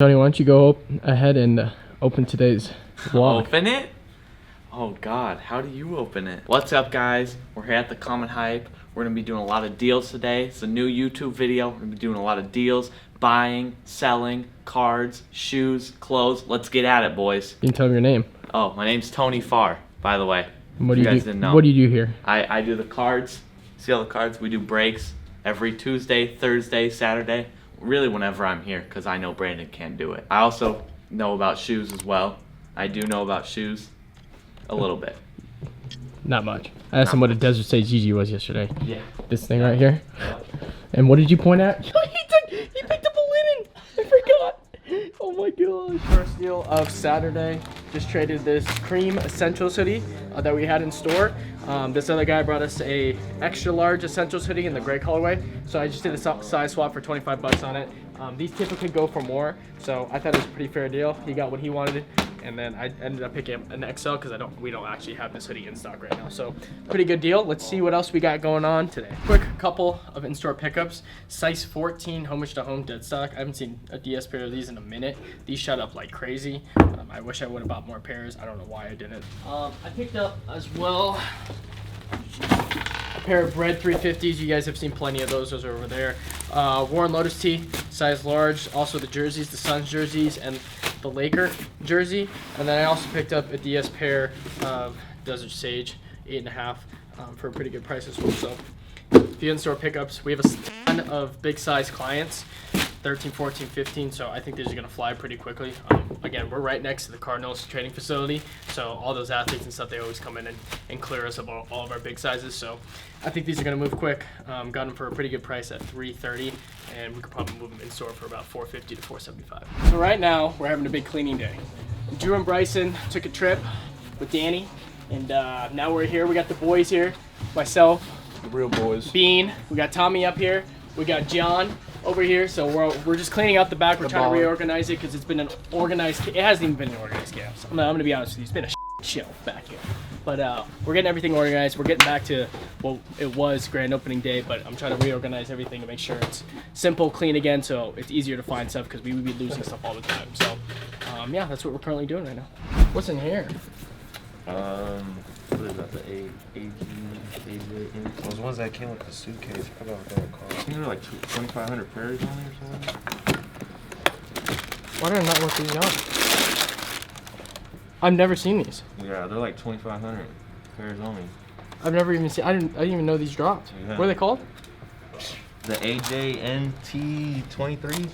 Tony, why don't you go ahead and open today's vlog? Open it? Oh God, how do you open it? What's up, guys? We're here at the Common Hype. We're gonna be doing a lot of deals today. It's a new YouTube video. We're gonna be doing a lot of deals, buying, selling, cards, shoes, clothes. Let's get at it, boys. You can tell me your name. Oh, my name's Tony Farr, by the way. What do you guys do? didn't know. What do you do here? I do the cards. See all the cards? We do breaks every Tuesday, Thursday, Saturday. Really whenever I'm here, because I know Brandon can't do it. I also know about shoes as well. I do know about shoes a little bit. Not much. I asked him what a Desert State GG was yesterday. Yeah. This thing right here. Yeah. And what did you point at? He picked up a linen. I forgot. Oh my gosh. First deal of Saturday. Just traded this Cream Essentials hoodie that we had in store. This other guy brought us a extra large Essentials hoodie in the gray colorway. So I just did a size swap for 25 bucks on it. These typically go for more, so I thought it was a pretty fair deal. He got what he wanted, and then I ended up picking up an XL because we don't actually have this hoodie in stock right now. So pretty good deal. Let's see what else we got going on today. Quick couple of in-store pickups. Size 14 Homage to Home dead stock. I haven't seen a DS pair of these in a minute. These shot up like crazy. I wish I would have bought more pairs. I don't know why I didn't. I picked up as well a pair of red 350s. You guys have seen plenty of those. Those are over there. Warren Lotus tee, size large. Also the jerseys, the Suns jerseys, and the Laker jersey. And then I also picked up a DS pair of Desert Sage 8.5 for a pretty good price as well. So a few in-store pickups. We have a ton of big size clients, 13, 14, 15, so I think these are going to fly pretty quickly. Again, we're right next to the Cardinals training facility, so all those athletes and stuff, they always come in and clear us of all of our big sizes, so I think these are going to move quick. Got them for a pretty good price at $330, and we could probably move them in store for about $450 to $475. So right now, we're having a big cleaning day. Drew and Bryson took a trip with Danny, and now we're here. We got the boys here, myself, the real boys, Bean, we got Tommy up here, we got John over here, so we're just cleaning out the back. We're trying to reorganize it because it's been an organized. It hasn't even been an organized chaos. I'm gonna be honest with you, it's been a show back here. But we're getting everything organized. We're getting back to well, it was grand opening day, but I'm trying to reorganize everything to make sure it's simple, clean again, so it's easier to find stuff because we would be losing stuff all the time. So yeah, that's what we're currently doing right now. What's in here? What is that? The AG. Those ones that came with the suitcase. I forgot what they were called. I think they were like 2,500 pairs on there or something. Why did I not look these up? I've never seen these. Yeah, they're like 2,500 pairs only. I've never even seen. I didn't even know these dropped. Yeah. What are they called? The AJNT 23s.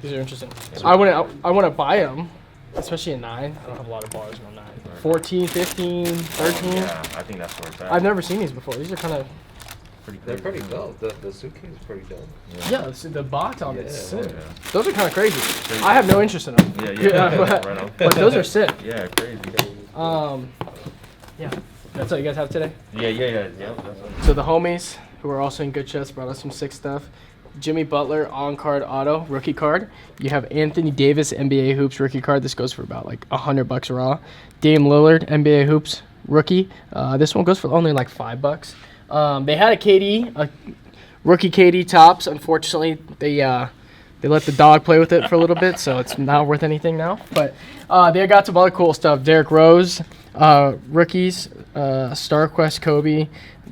These are interesting. Yeah. I want to buy them, especially a 9. I don't have a lot of bars on 9. 14, 15, 13. Yeah, I think that's where it's at. I've never seen these before. These are kind of pretty. They're pretty dope. The suitcase is pretty dope. Yeah, the box on it's sick. Yeah. Those are kind of crazy. I have no interest in them. Yeah. Right on. But those are sick. Yeah, crazy. Yeah. That's all you guys have today? Yeah. So the homies, who are also in good chest, brought us some sick stuff. Jimmy Butler on-card auto rookie card. You have Anthony Davis NBA hoops rookie card. This goes for about like $100 raw. Dame Lillard NBA hoops rookie. This one goes for only like $5. They had a KD, a rookie KD tops. Unfortunately, they let the dog play with it for a little bit, so it's not worth anything now. But they got some other cool stuff. Derrick Rose rookies, StarQuest Kobe,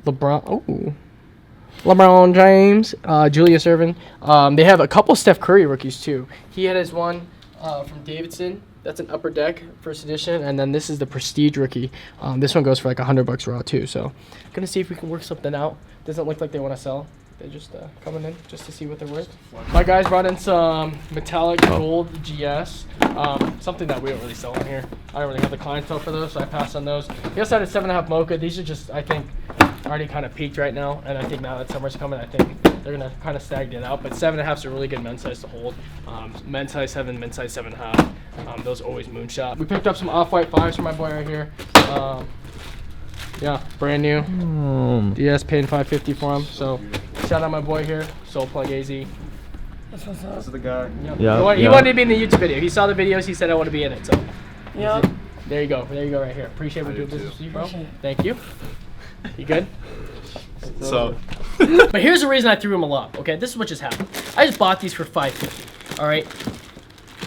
LeBron James, Julius Erving. They have a couple Steph Curry rookies too. He had his one from Davidson. That's an upper deck first edition, and then this is the Prestige rookie. This one goes for like $100 raw too. So, gonna see if we can work something out. Doesn't look like they want to sell. They're just coming in just to see what they're worth. My guys brought in some metallic gold GS, something that we don't really sell on here. I don't really have the clientele for those, so I passed on those. We also had a 7.5 Mocha. These are just, I think, already kind of peaked right now, and I think now that summer's coming, I think they're gonna kind of stagnate out. But 7.5's a really good men's size to hold. Men's size 7, men's size 7.5. Those always moonshot. We picked up some off-white 5s for my boy right here. Yeah, brand new. DS paying $550 for him. So shout out my boy here, Soul Plug AZ. This is the guy. He wanted to be in the YouTube video. He saw the videos. He said I want to be in it. So yeah. There you go. Right here. Appreciate we doing business with you, bro. Thank you. You good? So. But here's the reason I threw him a lot. Okay, this is what just happened. I just bought these for $550. All right.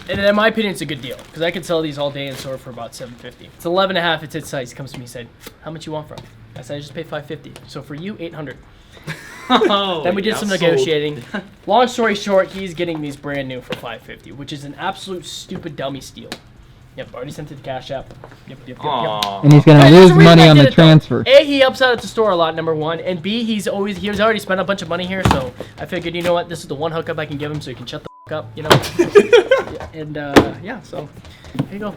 And in my opinion, it's a good deal because I could sell these all day in store for about $7.50. It's 11.5. It's its size. He comes to me and said, "How much you want from?" I said, "I just paid $5.50. So for you, $800." Then we did some negotiating. Long story short, he's getting these brand new for $5.50, which is an absolute stupid dummy steal. Yep, already sent it to Cash App. Yep. And he's gonna lose money on the transfer. A, he helps out at the store a lot, number one, and B, he's already spent a bunch of money here, so I figured, you know what, this is the one hookup I can give him so he can shut the fuck up, you know. And yeah, so here you go.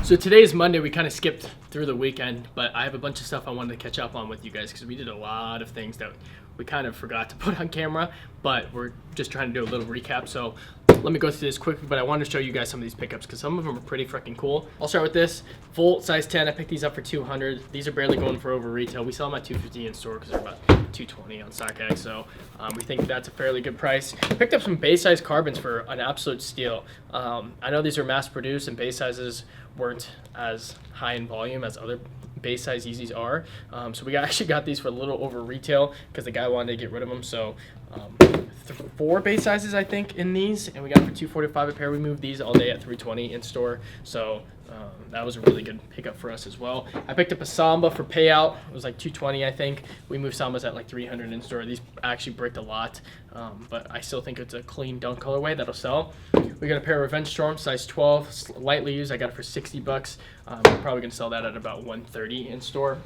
So today is Monday. We kind of skipped through the weekend, but I have a bunch of stuff I wanted to catch up on with you guys because we did a lot of things that we kind of forgot to put on camera, but we're just trying to do a little recap. So let me go through this quickly, but I wanted to show you guys some of these pickups because some of them are pretty freaking cool. I'll start with this Volt size 10. I picked these up for $200. These are barely going for over retail. We sell them at $250 in store because they're about $220 on StockX, so we think that's a fairly good price. Picked up some base size carbons for an absolute steal. I know these are mass produced and base sizes weren't as high in volume as other base size Yeezys are, so we actually got these for a little over retail because the guy wanted to get rid of them. So 4 base sizes I think in these, and we got them for $245 a pair. We moved these all day at $320 in store, so that was a really good pickup for us as well. I picked up a Samba for payout. It was like $220 I think. We moved Sambas at like $300 in store. These actually bricked a lot, but I still think it's a clean dunk colorway that'll sell. We got a pair of Revenge Storm size 12, lightly used. I got it for $60. I'm probably gonna sell that at about $130 in store.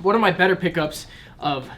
One of my better pickups of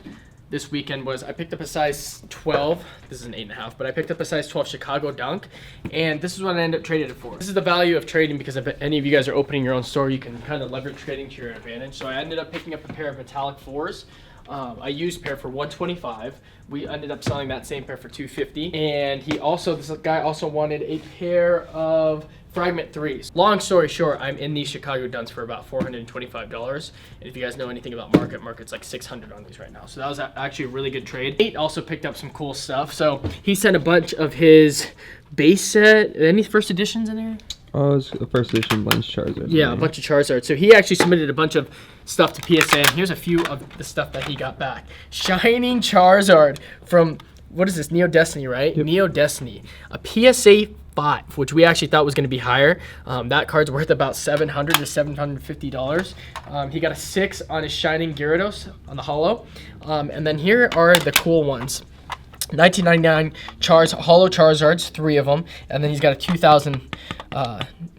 this weekend was I picked up a size 12. This is an 8.5, but I picked up a size 12 Chicago Dunk, and this is what I ended up trading it for. This is the value of trading because if any of you guys are opening your own store, you can kind of leverage trading to your advantage. So I ended up picking up a pair of metallic 4s. I used pair for $125. We ended up selling that same pair for $250. And this guy also wanted a pair of Fragment 3s. Long story short, I'm in these Chicago Dunks for about $425. And if you guys know anything about market's like $600 on these right now. So that was actually a really good trade. Nate also picked up some cool stuff. So he sent a bunch of his base set. Any first editions in there? Oh, it's a first edition Blends Charizard. Yeah, a bunch of Charizard. So he actually submitted a bunch of stuff to PSA, and here's a few of the stuff that he got back. Shining Charizard from, what is this, Neo Destiny, right? Yep. Neo Destiny. A PSA 5, which we actually thought was going to be higher. That card's worth about $700 to $750. He got a 6 on his Shining Gyarados on the holo. And then here are the cool ones. 1999 Holo Charizards, 3 of them, and then he's got a 2000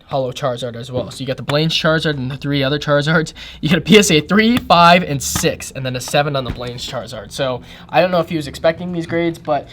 Holo Charizard as well. So you got the Blaine's Charizard and the 3 other Charizards. You got a PSA 3, 5, and 6, and then a 7 on the Blaine's Charizard. So I don't know if he was expecting these grades, but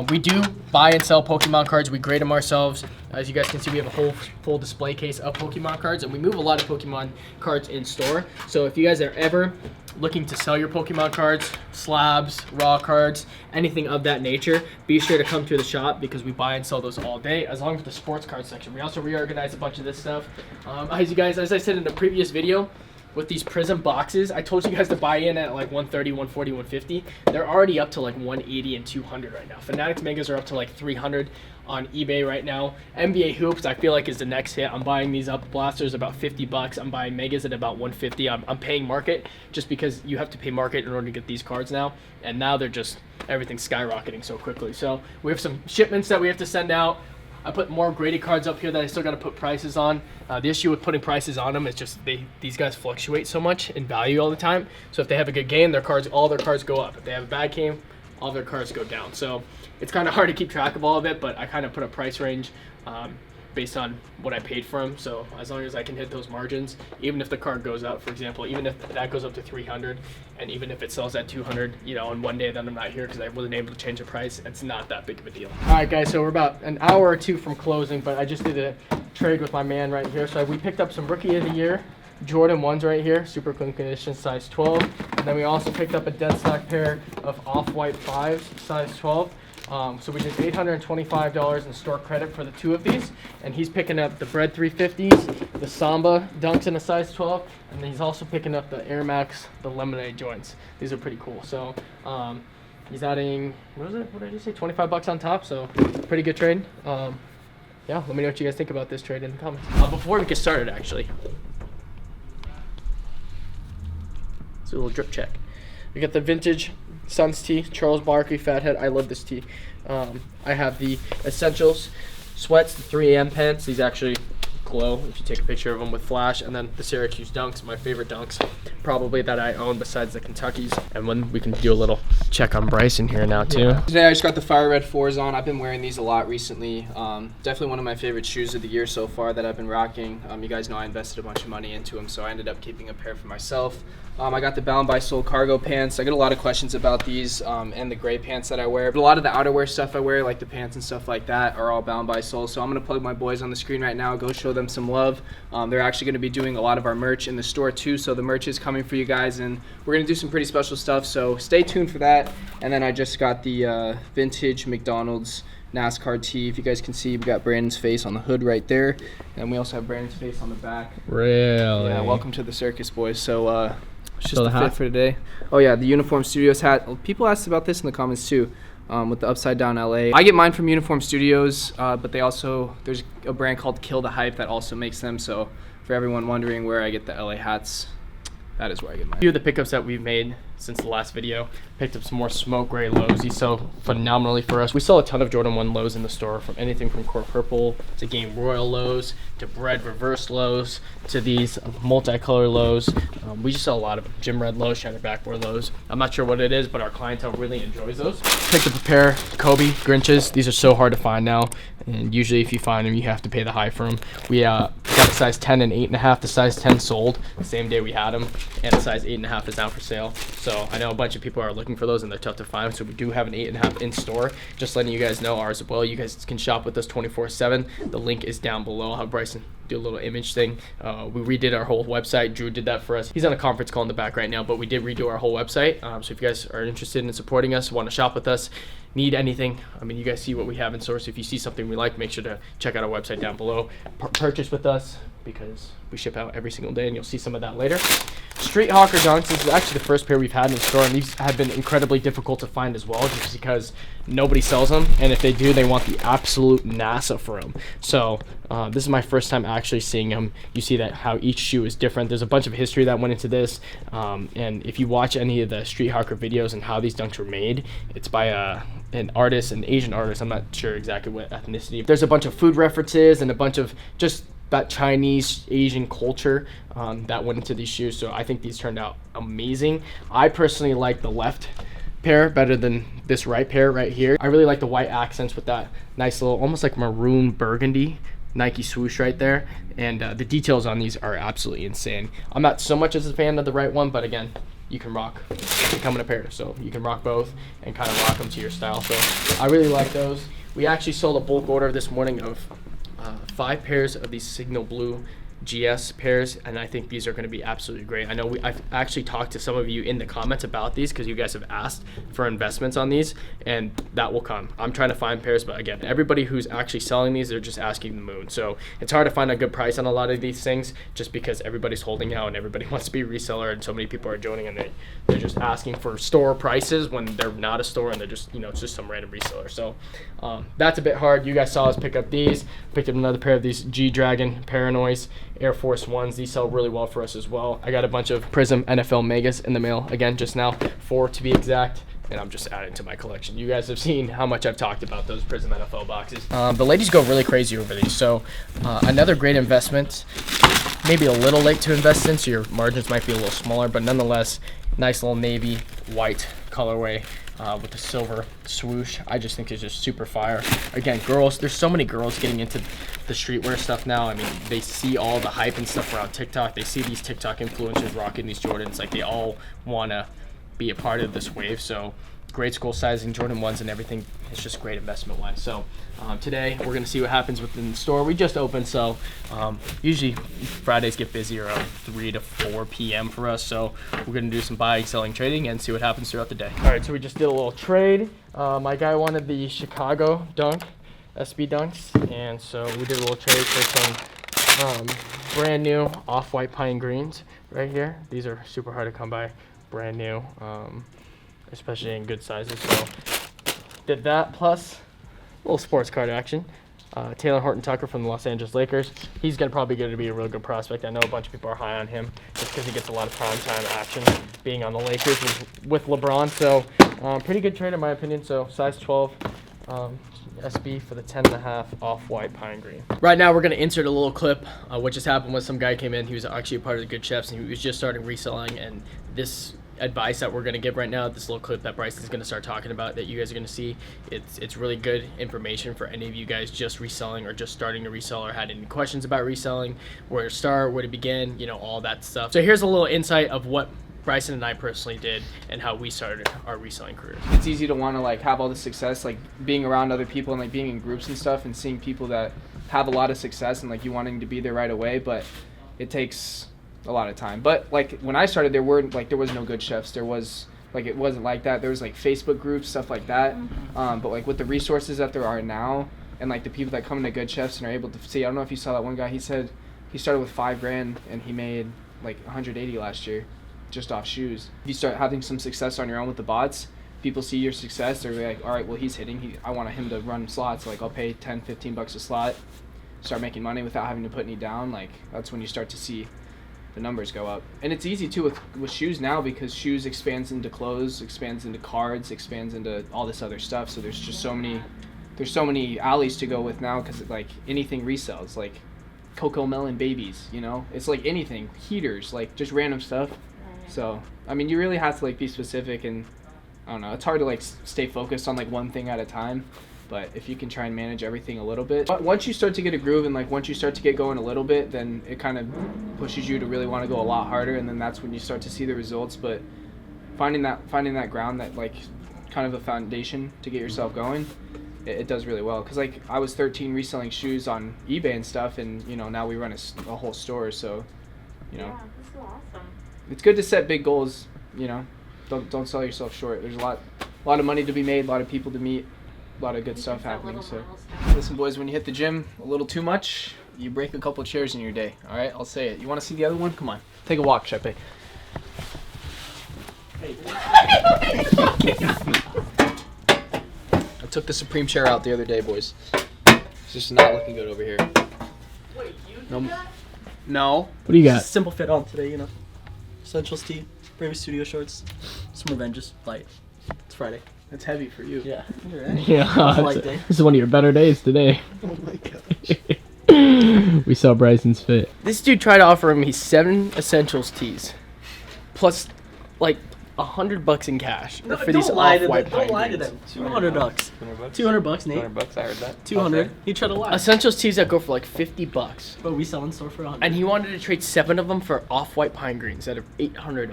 we do buy and sell Pokemon cards. We grade them ourselves. As you guys can see, we have a whole full display case of Pokemon cards, and we move a lot of Pokemon cards in store. So if you guys are ever looking to sell your Pokemon cards, slabs, raw cards, anything of that nature, be sure to come to the shop because we buy and sell those all day, as long as the sports card section. We also reorganize a bunch of this stuff. As I said in a previous video, with these Prism boxes, I told you guys to buy in at like 130, 140, 150. They're already up to like 180 and 200 right now. Fanatics Megas are up to like 300 on eBay right now. NBA Hoops, I feel like, is the next hit. I'm buying these up. Blasters about $50. I'm buying Megas at about 150. I'm paying market just because you have to pay market in order to get these cards now. And now they're just, everything's skyrocketing so quickly. So we have some shipments that we have to send out. I put more graded cards up here that I still got to put prices on. The issue with putting prices on them is just these guys fluctuate so much in value all the time. So if they have a good game, all their cards go up. If they have a bad game, all their cards go down. So it's kind of hard to keep track of all of it, but I kind of put a price range based on what I paid for them. So as long as I can hit those margins, even if the card goes up, for example, even if that goes up to 300, and even if it sells at 200, you know, on one day then I'm not here because I wasn't able to change the price, it's not that big of a deal. All right, guys, so we're about an hour or two from closing, but I just did a trade with my man right here. So we picked up some Rookie of the Year Jordan 1s right here, super clean condition, size 12. And then we also picked up a dead stock pair of Off-White 5s, size 12. So we did $825 in store credit for the 2 of these, and he's picking up the Bread 350s, the Samba Dunks in a size 12, and then he's also picking up the Air Max, the Lemonade joints. These are pretty cool. So he's adding, what did I just say, $25 on top, so pretty good trade. Yeah, let me know what you guys think about this trade in the comments. Before we get started, actually, let's do a little drip check. We got the vintage Suns tee, Charles Barkley Fathead. I love this tee. I have the Essentials Sweats, the 3AM pants. These actually glow if you take a picture of them with flash. And then the Syracuse dunks, my favorite dunks probably that I own besides the Kentuckys. And when we can do a little check on Bryson here now too. Today I just got the Fire Red 4s on. I've been wearing these a lot recently. Definitely one of my favorite shoes of the year so far that I've been rocking. You guys know I invested a bunch of money into them, so I ended up keeping a pair for myself. I got the Bound by Soul cargo pants. I get a lot of questions about these and the gray pants that I wear. But a lot of the outerwear stuff I wear, like the pants and stuff like that, are all Bound by Soul. So I'm going to plug my boys on the screen right now, go show them some love. They're actually going to be doing a lot of our merch in the store too, so the merch is coming for you guys, and we're going to do some pretty special stuff, so stay tuned for that. And then I just got the vintage McDonald's NASCAR tee. If you guys can see, we got Brandon's face on the hood right there, and we also have Brandon's face on the back. Really? Yeah, welcome to the circus, boys. So it's just So the the hat? fit for today. Oh yeah, the Uniform Studios hat. People asked about this in the comments too, with the Upside Down LA. I get mine from Uniform Studios, but they also, there's a brand called Kill the Hype that also makes them. So for everyone wondering where I get the LA hats, that is where I get mine. A few of the pickups that we've made since the last video. Picked up some more smoke gray lows. These sell phenomenally for us. We sell a ton of Jordan 1 lows in the store, from anything from Core Purple to Game Royal lows to Bread Reverse lows to these multicolor lows. We just sell a lot of them. Gym Red lows, Shiner Backboard lows. I'm not sure what it is, but our clientele really enjoys those. Picked up a pair Kobe Grinches. These are so hard to find now, and usually if you find them, you have to pay the high for them. We got a size 10 and 8.5. The size 10 sold the same day we had them, and the size 8.5 is now for sale. So I know a bunch of people are looking for those, and they're tough to find. So we do have an 8.5 in store. Just letting you guys know ours as well. You guys can shop with us 24/7. The link is down below. I'll have Bryson do a little image thing. We redid our whole website. Drew did that for us. He's on a conference call in the back right now, but we did redo our whole website. So if you guys are interested in supporting us, want to shop with us, need anything, I mean, you guys see what we have in store. So if you see something we like, make sure to check out our website down below. Purchase with us, because we ship out every single day, and you'll see some of that later. Street Hawker dunks. This is actually the first pair we've had in store, and these have been incredibly difficult to find as well, just because nobody sells them, and if they do, they want the absolute NASA for them. So this is my first time actually seeing them. You see that how each shoe is different. There's a bunch of history that went into this, and if you watch any of the Street Hawker videos and how these dunks were made, it's by an artist, an Asian artist. I'm not sure exactly what ethnicity. There's a bunch of food references and a bunch of just that Chinese Asian culture that went into these shoes. So I think these turned out amazing. I personally like the left pair better than this right pair right here. I really like the white accents with that nice little almost like maroon burgundy Nike swoosh right there, and the details on these are absolutely insane. I'm not so much as a fan of the right one, but again, you can rock. They come in a pair, so you can rock both and kind of rock them to your style. So I really like those. We actually sold a bulk order this morning of 5 pairs of these Signal Blue GS pairs, and I think these are going to be absolutely great. I know I've actually talked to some of you in the comments about these, because you guys have asked for investments on these, and that will come. I'm trying to find pairs, but again, everybody who's actually selling these, they're just asking the moon. So it's hard to find a good price on a lot of these things, just because everybody's holding out and everybody wants to be a reseller, and so many people are joining, and they're just asking for store prices when they're not a store, and they're just, you know, it's just some random reseller. So that's a bit hard. You guys saw us pick up these. Picked up another pair of these G-Dragon Paranoise Air Force Ones. These sell really well for us as well. I got a bunch of Prism NFL Megas in the mail again just now, 4 to be exact, and I'm just adding to my collection. You guys have seen how much I've talked about those Prism NFL boxes. The ladies go really crazy over these, so another great investment. Maybe a little late to invest in, so your margins might be a little smaller, but nonetheless, nice little navy white colorway with the silver swoosh. I just think it's just super fire. Again, girls, there's so many girls getting into the streetwear stuff now. I mean, they see all the hype and stuff around TikTok. They see these TikTok influencers rocking these Jordans. Like, they all want to be a part of this wave. So great school sizing, Jordan 1s and everything. It's just great investment wise. So today we're going to see what happens within the store. We just opened, so usually Fridays get busy around 3 to 4 p.m. for us. So we're going to do some buying, selling, trading, and see what happens throughout the day. All right, so we just did a little trade. My guy wanted the Chicago dunk, SB dunks, and so we did a little trade for some brand new off-white pine greens right here. These are super hard to come by, brand new, especially in good sizes. So did that, plus a little sports card action. Taylor Horton Tucker from the Los Angeles Lakers. He's probably going to be a real good prospect. I know a bunch of people are high on him just because he gets a lot of primetime action being on the Lakers with LeBron. So pretty good trade in my opinion. So size 12. SB for the 10.5 off-white pine green. Right now we're gonna insert a little clip. What just happened was some guy came in. He was actually a part of the Good Chefs, and he was just starting reselling. And this advice that we're gonna give right now, this little clip that Bryce is gonna start talking about, that you guys are gonna see, it's really good information for any of you guys just reselling or just starting to resell or had any questions about reselling, where to start, where to begin, you know, all that stuff. So here's a little insight of what Bryson and I personally did and how we started our reselling careers. It's easy to want to like have all the success, like being around other people and like being in groups and stuff and seeing people that have a lot of success and like you wanting to be there right away, but it takes a lot of time. But like when I started, there was no Good Chefs. There was like, it wasn't like that. There was like Facebook groups, stuff like that. But like with the resources that there are now and like the people that come into Good Chefs and are able to see, I don't know if you saw that one guy, he said he started with $5,000 and he made like 180 last year. Just off shoes. If you start having some success on your own with the bots, people see your success, they're like, all right, well, he's hitting, I want him to run slots, like I'll pay 10, 15 bucks a slot, start making money without having to put any down. Like that's when you start to see the numbers go up. And it's easy too with shoes now, because shoes expands into clothes, expands into cards, expands into all this other stuff. So there's just so many alleys to go with now, because like anything resells, like Cocoa Melon babies, you know, it's like anything, heaters, like just random stuff. So, I mean, you really have to like be specific, and I don't know, it's hard to like stay focused on like one thing at a time, but if you can try and manage everything a little bit. But once you start to get a groove and like once you start to get going a little bit, then it kind of pushes you to really want to go a lot harder, and then that's when you start to see the results. But finding that ground, that like kind of a foundation to get yourself going, it does really well. Because like I was 13 reselling shoes on eBay and stuff, and you know, now we run a whole store, so you know. Yeah, that's so awesome. It's good to set big goals, you know. Don't sell yourself short. There's a lot of money to be made, a lot of people to meet, a lot of good stuff happening. So listen, boys, when you hit the gym a little too much, you break a couple chairs in your day. All right, I'll say it. You want to see the other one? Come on, take a walk, Chepe. I took the Supreme chair out the other day, boys. It's just not looking good over here. Wait, you No. No. What do you got? Simple fit on today, you know. Essentials tee, Brave Studio shorts, some Revenges, light. It's Friday. That's heavy for you. Yeah. You're right. Yeah, It's a light day. this is one of your better days today. Oh my gosh. We saw Bryson's fit. This dude tried to offer me 7 essentials tees, plus like $100 in cash for these off-white pine Don't lie to greens. them. $200. $200, Nate. $200, I heard that. 200. He tried to lie. Essentials tees that go for like $50, But we sell in store for 100. and he wanted to trade 7 of them for off-white pine greens at $800.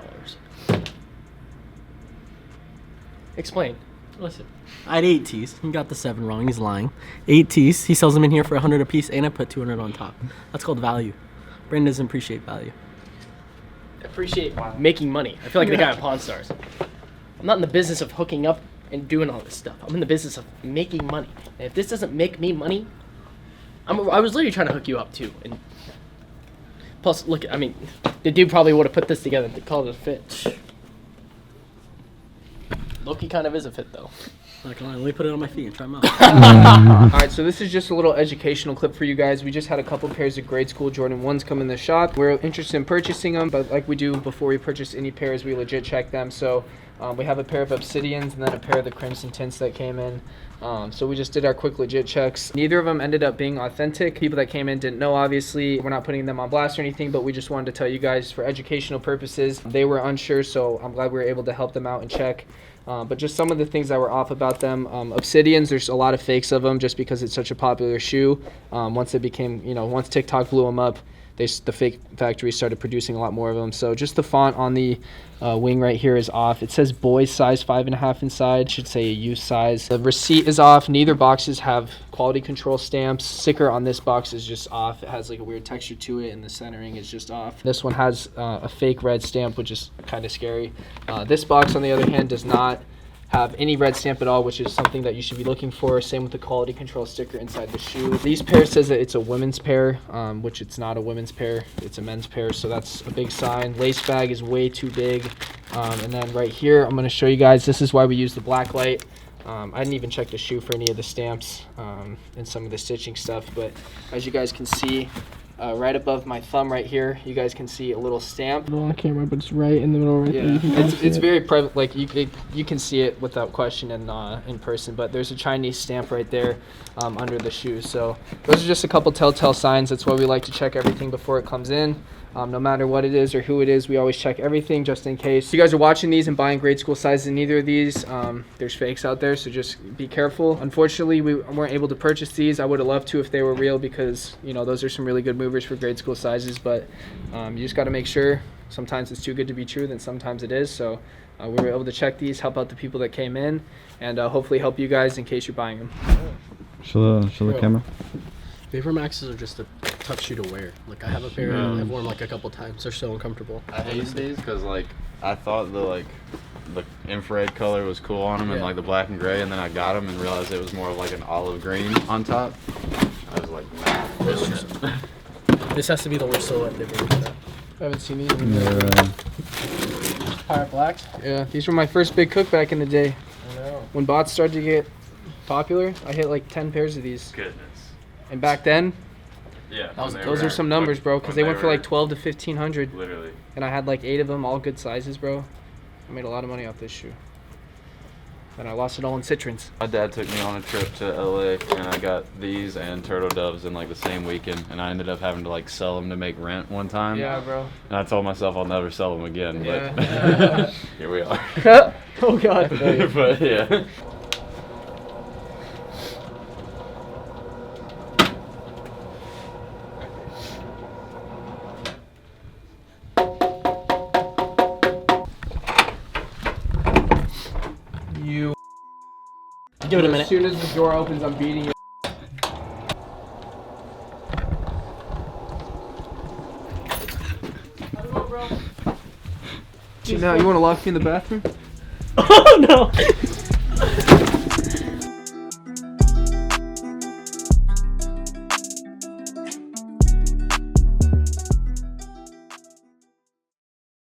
Explain. Listen, I had 8 tees. He got the 7 wrong. He's lying. 8 tees. He sells them in here for 100 a piece, and I put 200 on top. That's called value. Brandon doesn't appreciate value. Appreciate making money. I feel like the guy at Pawn Stars. I'm not in the business of hooking up and doing all this stuff. I'm in the business of making money. And if this doesn't make me money, I was literally trying to hook you up too. And plus, look, I mean, the dude probably would have put this together and called it a fit. Loki kind of is a fit though. Not gonna lie, let me put it on my feet and try them out. All right, so this is just a little educational clip for you guys. We just had a couple pairs of grade school Jordan 1s come in the shop. We're interested in purchasing them, but like we do before we purchase any pairs, we legit check them. So we have a pair of Obsidians and then a pair of the Crimson Tints that came in. So we just did our quick legit checks. Neither of them ended up being authentic. People that came in didn't know, obviously. We're not putting them on blast or anything, but we just wanted to tell you guys for educational purposes. They were unsure, so I'm glad we were able to help them out and check. But just some of the things that were off about them. Obsidians, there's a lot of fakes of them just because it's such a popular shoe. Once it became, once TikTok blew them up, the fake factory started producing a lot more of them. So just the font on the wing right here is off. It says boys size 5.5 inside. It should say a youth size. The receipt is off. Neither boxes have quality control stamps. Sticker on this box is just off. It has like a weird texture to it, and the centering is just off. This one has a fake red stamp, which is kind of scary. This box, on the other hand, does not have any red stamp at all, which is something that you should be looking for. Same with the quality control sticker inside the shoe. These pair says that it's a women's pair, which it's not a women's pair, it's a men's pair, so that's a big sign. Lace bag is way too big. And then right here, I'm going to show you guys, this is why we use the black light. I didn't even check the shoe for any of the stamps and some of the stitching stuff, but as you guys can see, right above my thumb right here. You guys can see a little stamp. On camera, but it's right in the middle right there. You can kinda see It's it. very prevalent. Like you can see it without question in person. But there's a Chinese stamp right there under the shoe. So those are just a couple telltale signs. That's why we like to check everything before it comes in. No matter what it is or who it is, we always check everything just in case. If you guys are watching these and buying grade school sizes in either of these, there's fakes out there, so just be careful. Unfortunately, we weren't able to purchase these. I would have loved to if they were real because, you know, those are some really good movers for grade school sizes, but you just got to make sure. Sometimes it's too good to be true, then sometimes it is. So we were able to check these, help out the people that came in, and hopefully help you guys in case you're buying them. Show the camera. Vapor Maxes are just a tough shoe to wear. Like I have a pair and I've worn like a couple times. They're so uncomfortable. I hate these because like I thought the infrared color was cool on them and like the black and gray, and then I got them and realized it was more of like an olive green on top. I was like, nah. This has to be the worst silhouette they've ever done. I haven't seen these in Pirate Blacks. Yeah, these were my first big cook back in the day. I know. When bots started to get popular, I hit like 10 pairs of these. Goodness. And back then, Yeah. those are some numbers, bro, because they went for like 12 to 1500, Literally. and I had like 8 of them, all good sizes, bro. I made a lot of money off this shoe. And I lost it all in citrons. My dad took me on a trip to LA and I got these and turtle doves in like the same weekend, and I ended up having to like sell them to make rent one time. Yeah, bro. And I told myself I'll never sell them again, but Yeah. here we are. Oh god. But yeah. Give it a minute. As soon as the door opens, I'm beating you. Now, you want to lock me in the bathroom? Oh no!